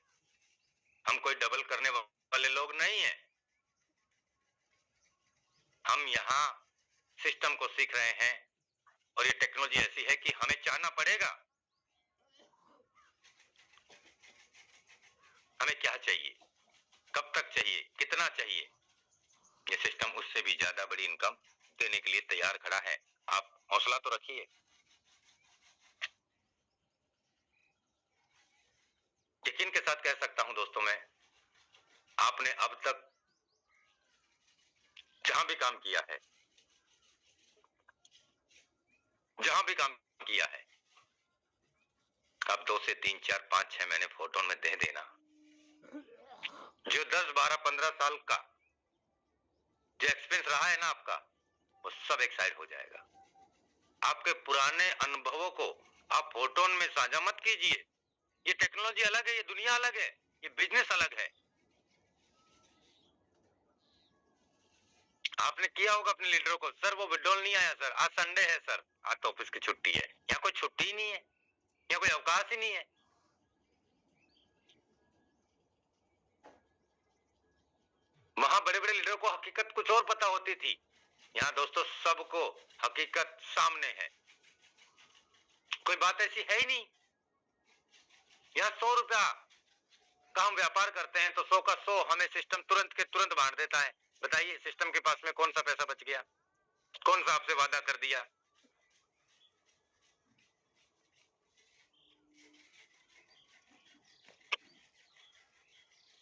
हम कोई डबल करने वाले लोग नहीं हैं। हम यहाँ सिस्टम को सीख रहे हैं, और ये टेक्नोलॉजी ऐसी है कि हमें चाहना पड़ेगा हमें क्या चाहिए, कब तक चाहिए, कितना चाहिए। ये सिस्टम उससे भी ज्यादा बड़ी इनकम देने के लिए तैयार खड़ा है। आप हौसला तो रखिए। यकीन के साथ कह सकता हूं दोस्तों मैं, आपने अब तक जहां भी काम किया है, आप 2 से 3, 4, 5, 6 महीने फोटो में दे देना। जो 10, 12, 15 साल का जो एक्सपीरियंस रहा है ना आपका, वो सब एक साइड हो जाएगा। आपके पुराने अनुभवों को आप फोटो में साझा मत कीजिए। ये टेक्नोलॉजी अलग है, ये दुनिया अलग है, ये बिजनेस अलग है। आपने किया होगा अपने लीडरों को, सर वो विड्रॉल नहीं आया सर, आज संडे है सर, आज तो ऑफिस की छुट्टी है। यहाँ कोई छुट्टी ही नहीं है, यहाँ कोई अवकाश ही नहीं है। वहां बड़े बड़े लीडरों को हकीकत कुछ और पता होती थी। यहाँ दोस्तों सबको हकीकत सामने है। कोई बात ऐसी है ही नहीं। यहाँ 100 रुपया का हम व्यापार करते हैं तो 100 का 100 हमें सिस्टम तुरंत के तुरंत बांट देता है। बताइए सिस्टम के पास में कौन सा पैसा बच गया? कौन सा आपसे वादा कर दिया?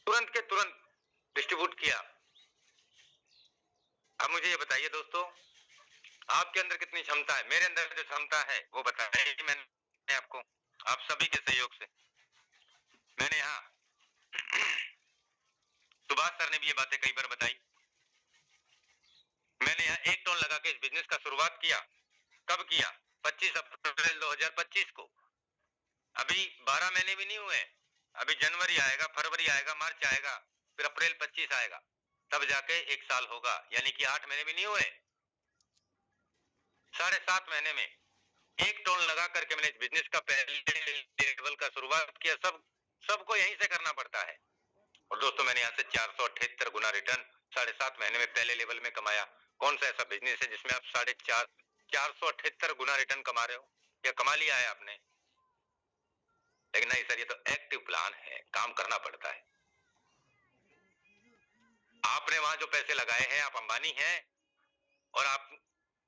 तुरंत के तुरंत डिस्ट्रीब्यूट किया। अब मुझे ये बताइए दोस्तों, आपके अंदर कितनी क्षमता है? मेरे अंदर जो क्षमता है वो बताई मैंने आपको, आप सभी के सहयोग से। मैंने यहाँ सुभाष सर ने भी ये बातें कई बार बताई। मैंने यहाँ 1 टन लगा के इस बिजनेस का शुरुआत किया। कब किया? 25 अप्रैल 2025 को। अभी 12 महीने भी नहीं हुए। अभी जनवरी आएगा, फरवरी आएगा, मार्च आएगा, फिर अप्रैल 25 आएगा, तब जाके 1 साल होगा। यानी कि 8 महीने भी नहीं हुए। 7.5 महीने में 1 टन लगा करके मैंने इस बिजनेस का पहले लेवल का शुरुआत किया। सबको यहीं से करना पड़ता है। और दोस्तों मैंने यहाँ से 478 गुना रिटर्न 7.5 महीने में पहले लेवल में कमाया। कौन सा ऐसा बिजनेस है जिसमें आप 478 गुना रिटर्न कमा रहे हो? या कमा लिया है आपने? लेकिन नहीं सर, ये तो एक्टिव प्लान है, काम करना पड़ता है। आपने वहां जो पैसे लगाए हैं, आप अंबानी हैं, और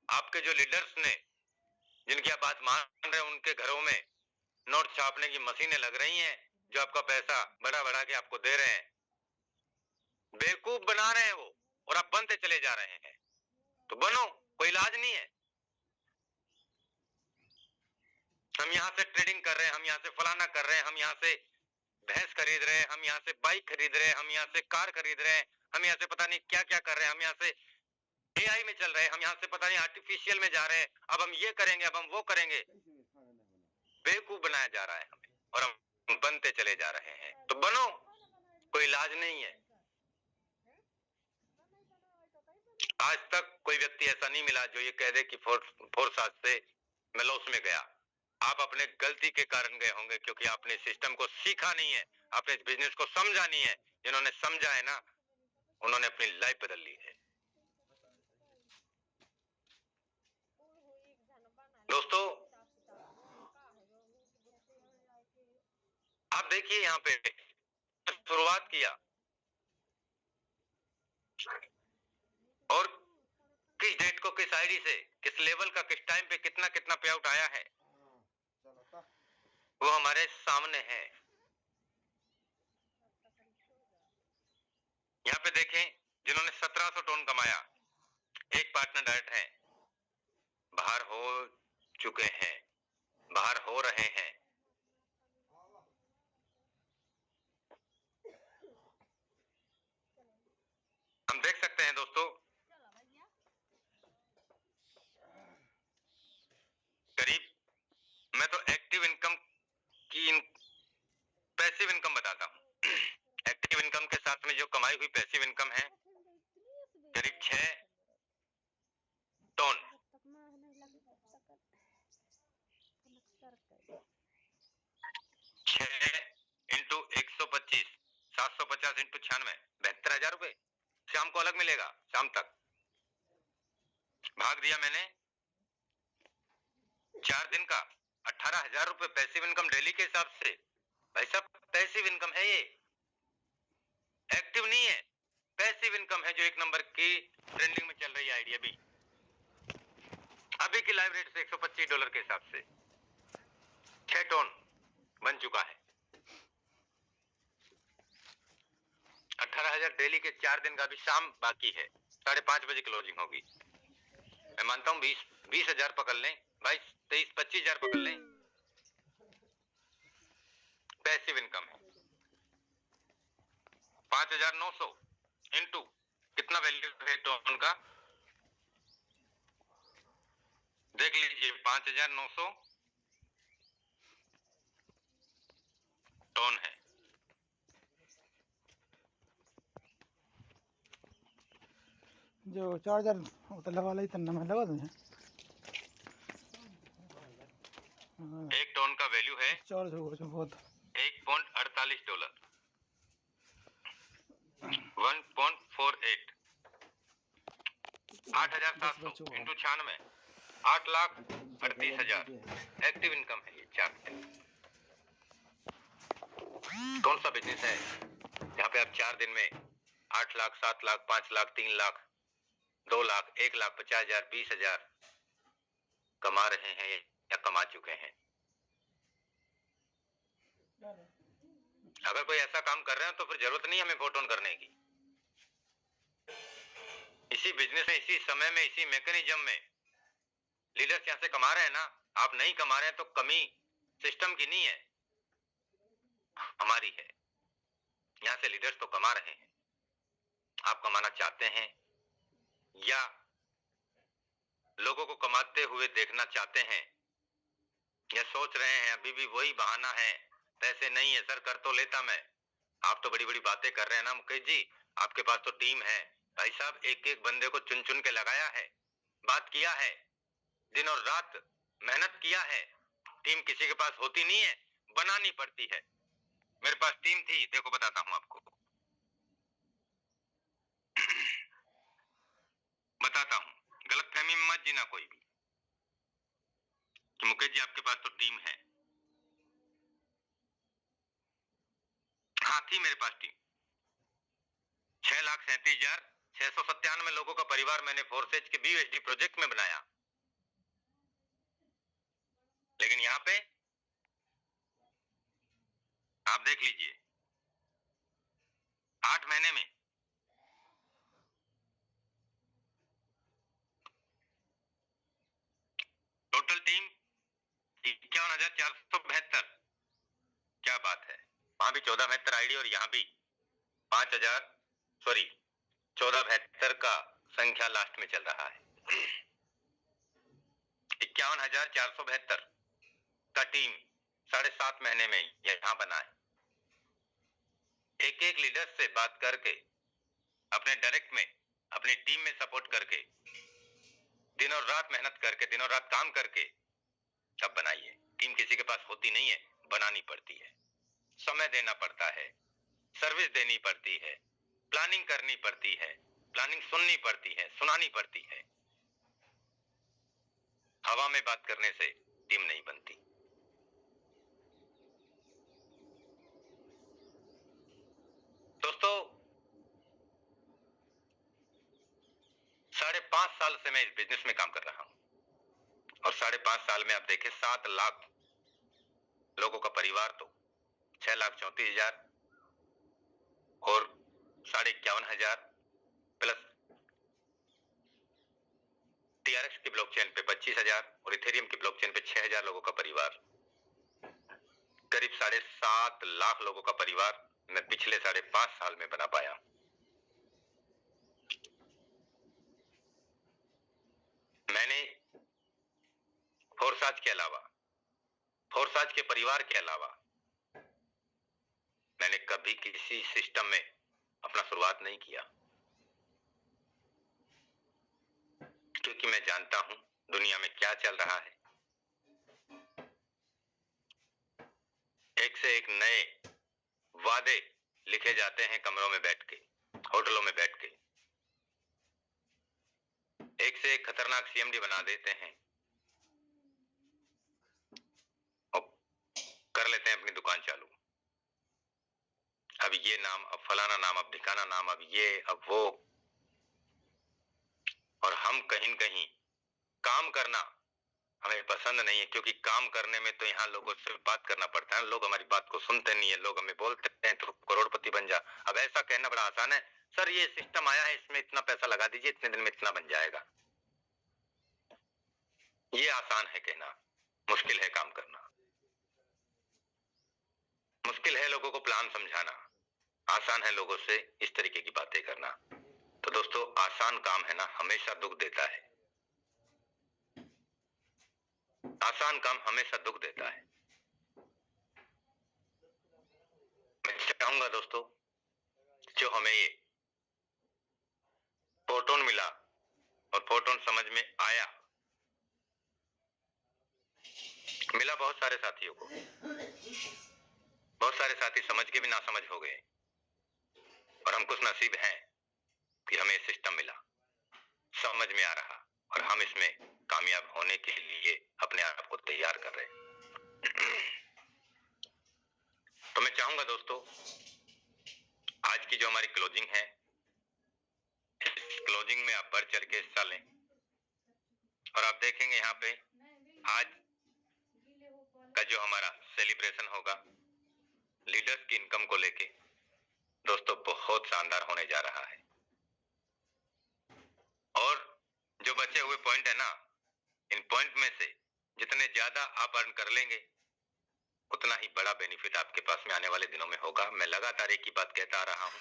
आपके जो लीडर्स ने, जिनकी आप बात मान रहे हैं, उनके घरों में नोट छापने की मशीनें लग रही हैं, जो आपका पैसा बढ़ा बढ़ा के आपको दे रहे हैं। बेवकूफ बना रहे हैं वो, और आप बनते चले जा रहे हैं। तो बनो, कोई इलाज नहीं है। हम यहाँ से ट्रेडिंग कर रहे हैं, हम यहाँ से फलाना कर रहे हैं, हम यहाँ से भैंस खरीद रहे हैं, हम यहाँ से बाइक खरीद रहे हैं, हम यहाँ से कार खरीद रहे हैं, हम यहाँ से पता नहीं क्या क्या कर रहे हैं, हम यहाँ से एआई में चल रहे हैं, हम यहाँ से पता नहीं आर्टिफिशियल में जा रहे हैं, अब हम ये करेंगे, अब हम वो करेंगे। बेवकूफ बनाया जा रहा है हमें, और हम बनते चले जा रहे हैं। तो बनो, कोई इलाज नहीं है। आज तक कोई व्यक्ति ऐसा नहीं मिला जो ये कह दे कि फोर्स आज से मैं लॉस में गया। आप अपने गलती के कारण गए होंगे, क्योंकि आपने सिस्टम को सीखा नहीं है, आपने इस बिजनेस को समझा नहीं है। जिन्होंने समझा है ना, उन्होंने अपनी लाइफ बदल ली है। दोस्तों आप देखिए, यहाँ पे शुरुआत किया और किस डेट को, किस आईडी से, किस लेवल का, किस टाइम पे कितना कितना पे आउट आया है, वो हमारे सामने है। यहाँ पे देखें, जिन्होंने 1700 टन कमाया, एक पार्टनर डायरेक्ट है, बाहर हो चुके हैं, बाहर हो रहे हैं। हम देख सकते हैं दोस्तों, करीब, मैं तो एक्टिव इनकम की पैसिव इनकम बताता हूं। एक्टिव इनकम के साथ में जो कमाई हुई पैसिव इनकम है करीब 6 टन। 6 इंटू 125, 750 इंटू 96, 72,000 रुपए शाम को अलग मिलेगा। शाम तक भाग दिया मैंने 4 दिन का, 18,000 रुपए पैसिव इनकम डेली के हिसाब से। भाई साहब, पैसिव इनकम है ये, एक्टिव नहीं है। पैसिव इनकम है, जो 1 नंबर की ट्रेंडिंग में चल रही है आइडिया भी। अभी की लाइव रेट से $125 के हिसाब से 6 टन बन चुका है। 18,000 डेली के 4 दिन का भी शाम बाकी है, 5:30 बजे क्लोजिंग होगी। मैं मानता हूं 20,000 पकड़ लें, 22, 23, 25,000 पकड़ लें, पैसिव इनकम है। 5,900 इंटू कितना वैल्यू है टोन का, देख लीजिए। 5,900 टन है। जो चार्जर होता लगा ली तन्ना में लगा दूं। 1 टन का वैल्यू है चार्ज हो गया बहुत। $1.48, 1.48, 8,700 इंटू 96, 8,38,000 एक्टिव इनकम है ये 4 दिन। कौन सा बिजनेस है जहाँ पे आप 4 दिन में 8 लाख, 7 लाख, 5 लाख, 3 लाख, 2 लाख, 1,50,000, 20,000 कमा रहे हैं या कमा चुके हैं? अगर कोई ऐसा काम कर रहे हैं तो फिर जरूरत नहीं हमें वोट ऑन करने की। इसी बिजनेस में, इसी समय में, इसी मैकेनिज्म में लीडर्स यहां से कमा रहे हैं ना। आप नहीं कमा रहे हैं तो कमी सिस्टम की नहीं है, हमारी है। यहां से लीडर्स तो कमा रहे हैं। आप कमाना चाहते हैं या लोगों को कमाते हुए देखना चाहते हैं, या सोच रहे हैं अभी भी वही बहाना है, पैसे नहीं है सर, कर तो लेता मैं। आप तो बड़ी बड़ी बातें कर रहे हैं ना मुकेश जी, आपके पास तो टीम है। भाई साहब, एक एक बंदे को चुन चुन के लगाया है, बात किया है, दिन और रात मेहनत किया है। टीम किसी के पास होती नहीं है, बनानी पड़ती है। मेरे पास टीम थी, देखो बताता हूं आपको, बताता हूं। गलतफहमी में मत जीना कोई भी कि मुकेश जी आपके पास तो टीम है। हाँ, थी मेरे पास टीम। 6,37,697 लोगों का परिवार मैंने फोर्सेज के BUSD प्रोजेक्ट में बनाया। लेकिन यहां पे आप देख लीजिए, 8 महीने में टोटल टीम 51,472। क्या बात है। वहां भी 1472 आईडी और यहाँ भी 1472 का संख्या लास्ट में चल रहा है। 51,472 का टीम 7.5 महीने में यहाँ बना है। एक एक लीडर से बात करके, अपने डायरेक्ट में, अपनी टीम में सपोर्ट करके, दिन और रात मेहनत करके, दिन और रात काम करके अब बनाइए। टीम किसी के पास होती नहीं है, बनानी पड़ती है। समय देना पड़ता है, सर्विस देनी पड़ती है, प्लानिंग करनी पड़ती है, प्लानिंग सुननी पड़ती है, सुनानी पड़ती है। हवा में बात करने से टीम नहीं बनती। दोस्तों, 5.5 साल से मैं इस बिजनेस में काम कर रहा हूं और 5.5 साल में आप देखें 7 लाख लोगों का परिवार तो 6,34,000 और 51,500 प्लस TRX की ब्लॉकचेन पे 25,000 और इथेरियम की ब्लॉकचेन पे 6,000 लोगों का परिवार, करीब 7.5 लाख लोगों का परिवार मैं पिछले 5.5 साल में बना पाया। मैंने फोर्साज के अलावा, फोर्साज के परिवार के अलावा मैंने कभी किसी सिस्टम में अपना शुरुआत नहीं किया, क्योंकि मैं जानता हूं दुनिया में क्या चल रहा है। एक से एक नए वादे लिखे जाते हैं कमरों में बैठ के, होटलों में बैठ के। एक से एक खतरनाक CMD बना देते हैं और कर लेते हैं अपनी दुकान चालू। अब ये नाम, अब फलाना नाम, अब ढिकाना नाम, अब ये, अब वो। और हम कहीं कहीं काम करना हमें पसंद नहीं है, क्योंकि काम करने में तो यहाँ लोगों से बात करना पड़ता है। लोग हमारी बात को सुनते नहीं है, लोग हमें बोलते हैं तो करोड़पति बन जा। अब ऐसा कहना बड़ा आसान है, सर ये सिस्टम आया है, इसमें इतना पैसा लगा दीजिए, इतने दिन में इतना बन जाएगा। ये आसान है कहना, मुश्किल है काम करना। मुश्किल है लोगों को प्लान समझाना, आसान है लोगों से इस तरीके की बातें करना। तो दोस्तों, आसान काम है ना, हमेशा दुख देता है। आसान काम हमेशा दुख देता है। मैं चाहूंगा दोस्तों, जो हमें ये फोटोन मिला और फोटोन समझ में आया, मिला बहुत सारे साथियों को, बहुत सारे साथी समझ के भी ना समझ हो गए, और हम कुछ नसीब हैं कि हमें सिस्टम मिला, समझ में आ रहा और हम इसमें कामयाब होने के लिए अपने आप को तैयार कर रहे हैं। तो मैं चाहूंगा दोस्तों, आज की जो हमारी क्लोजिंग है, इस क्लोजिंग में आप बढ़ चढ़ के हिस्सा लें और आप देखेंगे यहाँ पे आज का जो हमारा सेलिब्रेशन होगा लीडर्स की इनकम को लेके, दोस्तों बहुत शानदार होने जा रहा है। और जो बचे हुए पॉइंट है ना, इन पॉइंट में से जितने ज्यादा आप अर्न कर लेंगे उतना ही बड़ा बेनिफिट आपके पास में आने वाले दिनों में होगा। मैं लगातार एक ही बात कहता आ रहा हूं,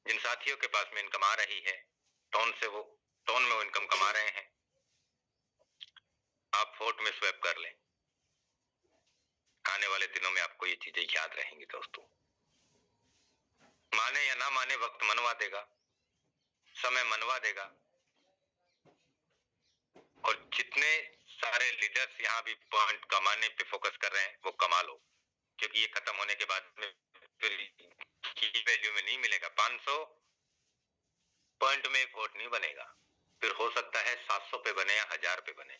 जिन साथियों के पास में इनकम आ रही है, टोन में वो इनकम कमा रहे हैं, आप फोर्ट में स्वैप कर लें। आने वाले दिनों में आपको ये चीजें याद रहेंगी दोस्तों। माने या ना माने, वक्त मनवा देगा, समय मनवा देगा। और जितने सारे लीडर्स यहाँ भी पॉइंट कमाने पे फोकस कर रहे हैं वो कमा लो, क्योंकि ये खत्म होने के बाद में फिर की वैल्यू में नहीं मिलेगा। 500 पॉइंट में एक वोट नहीं बनेगा, फिर हो सकता है 700 पे बने या 1000 पे बने,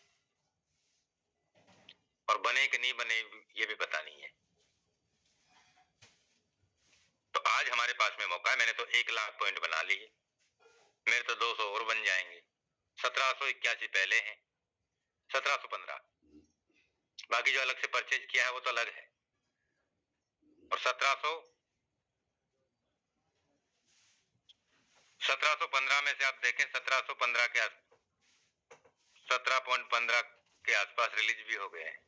और बने कि नहीं बने ये भी पता नहीं है। तो आज हमारे पास में मौका है। मैंने तो 1 लाख पॉइंट बना लिए, मेरे तो 200 और बन जाएंगे। 1781 पहले हैं, 1715 बाकी जो अलग से परचेज किया है वो तो अलग है। और 1715 में से आप देखें 1715 के 17.15 के आसपास रिलीज भी हो गए हैं।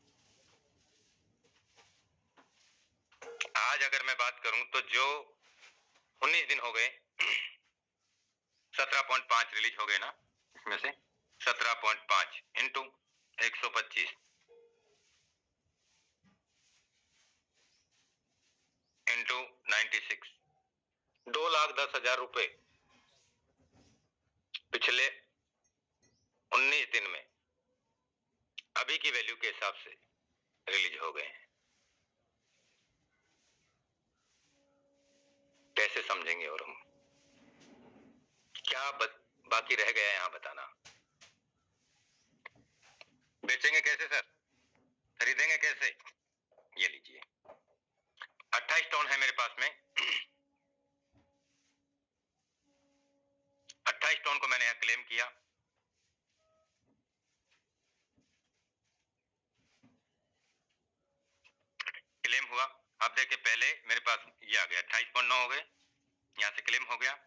आज अगर मैं बात करूं तो जो 19 दिन हो गए 17.5 रिलीज हो गए ना, इसमें से 17.5 इंटू 125 इंटू 96, 2,10,000 रुपए पिछले 19 दिन में अभी की वैल्यू के हिसाब से रिलीज हो गए हैं। कैसे समझेंगे और हम क्या बाकी रह गया यहां बताना। बेचेंगे कैसे सर, खरीदेंगे कैसे? ये लीजिए 28 टन है मेरे पास में। 28 टन को मैंने यहां क्लेम किया। क्लेम हुआ, आप देखिए पहले मेरे पास ये आ गया 28.9 हो गए, यहां से क्लेम हो गया।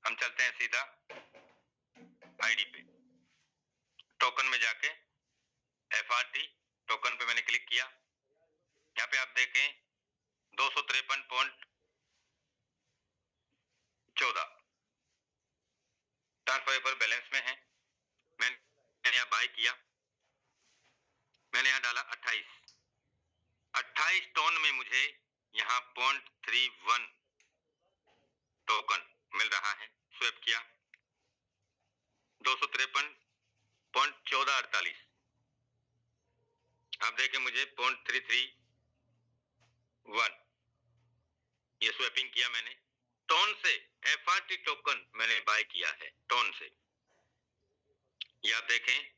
हम चलते हैं सीधा आईडी पे, टोकन में जाके FRT टोकन पे मैंने क्लिक किया। यहाँ पे आप देखें 253.14 ट्रांसफरेबल बैलेंस में है। मैंने यहाँ बाय किया, मैंने यहाँ डाला 28 टन में मुझे यहाँ 0.31 टोकन मिल रहा है। स्वैप किया 253.1448, आप देखें मुझे 0.331 ये स्वैपिंग किया मैंने टोन से। FRT टोकन मैंने बाय किया है टोन से, ये आप देखें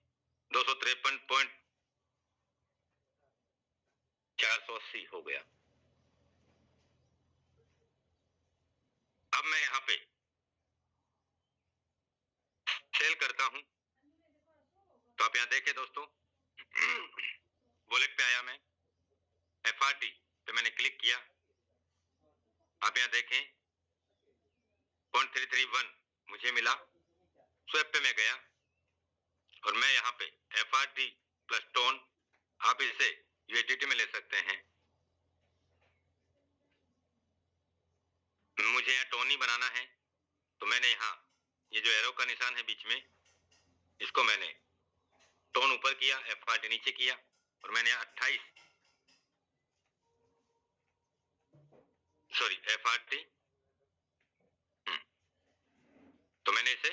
253.480 हो गया। अब मैं यहाँ पे सेल करता हूं, तो आप यहाँ देखें दोस्तों वॉलेट पे आया मैं, FRT पे मैंने क्लिक किया। आप यहाँ देखें 0.331 मुझे मिला। स्वैप पे मैं गया और मैं यहाँ पे FRT प्लस टोन, आप इसे USDT में ले सकते हैं। मुझे यहाँ टोन ही बनाना है, तो मैंने यहाँ ये जो एरो का निशान है बीच में, इसको मैंने टोन ऊपर किया, FRT नीचे किया, और मैंने यहाँ 28 FRT, तो मैंने इसे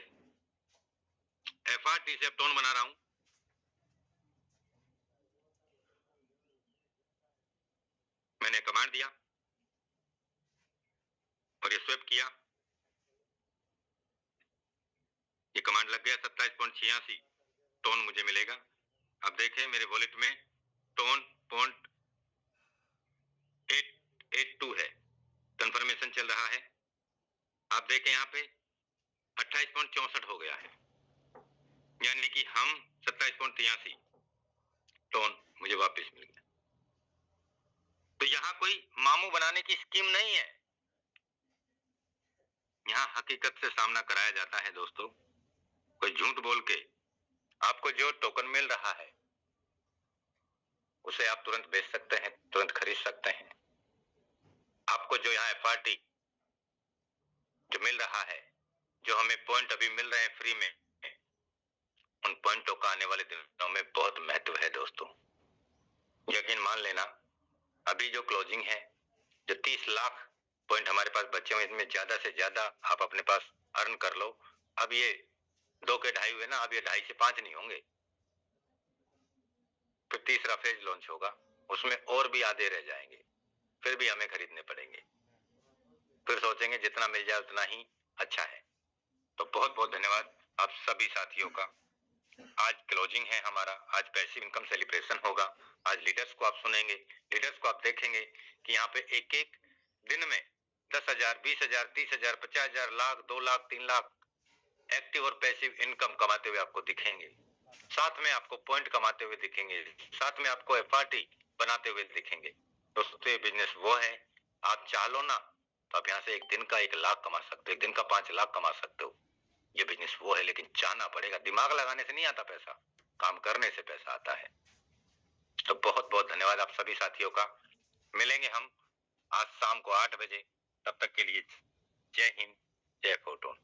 FRT से अब टोन बना रहा हूं। मैंने कमांड दिया और ये स्वैप किया, ये कमांड लग गया 27.86 टोन मुझे मिलेगा। अब देखें मेरे वॉलेट में टोन पॉइंट 882 है, कंफर्मेशन चल रहा है। आप देखें यहाँ पे 28.64 हो गया है, यानी कि हम 27.83 टोन मुझे वापस मिल गया। तो यहाँ कोई मामू बनाने की स्कीम नहीं है, यहाँ हकीकत से सामना कराया जाता है दोस्तों। कोई झूठ बोल के आपको जो टोकन मिल रहा है उसे आप तुरंत बेच सकते हैं, तुरंत खरीद सकते हैं। आपको जो यहाँ FRT जो मिल रहा है, जो हमें पॉइंट अभी मिल रहे हैं फ्री में, उन पॉइंटों का आने वाले दिनों में बहुत महत्व है दोस्तों। यकीन मान लेना, अभी जो क्लोजिंग है, जो 30 लाख पॉइंट हमारे पास बचे हुए, इनमें ज्यादा से ज्यादा आप अपने पास अर्न कर लो। अब ये 2 के 2.5 हुए ना, अब ये 2.5 से 5 नहीं होंगे। फिर तीसरा फेज लॉन्च होगा, उसमें और भी आधे रह जाएंगे, फिर भी हमें खरीदने पड़ेंगे। फिर सोचेंगे जितना मिल जाए उतना ही अच्छा है। तो बहुत बहुत धन्यवाद आप सभी साथियों का। आज क्लोजिंग है हमारा, आज पैसिव इनकम सेलिब्रेशन होगा। आज लीडर्स को आप सुनेंगे, लीडर्स को आप देखेंगे कि यहाँ पे एक एक दिन में 10,000, 20,000, 30,000, 50,000, लाख, 2 लाख, 3 लाख एक्टिव और पैसिव इनकम कमाते हुए आपको दिखेंगे। साथ में आपको पॉइंट कमाते हुए दिखेंगे, साथ में आपको FRT बनाते हुए दिखेंगे। दोस्तों ये बिजनेस वो है, आप चाह लो ना तो आप यहाँ से एक दिन का 1 लाख कमा सकते हो, एक दिन का 5 लाख कमा सकते हो। ये बिजनेस वो है, लेकिन चाहना पड़ेगा। दिमाग लगाने से नहीं आता पैसा, काम करने से पैसा आता है। तो बहुत बहुत धन्यवाद आप सभी साथियों का। मिलेंगे हम आज शाम को 8 बजे। तब तक के लिए जय हिंद, जय फोटोन।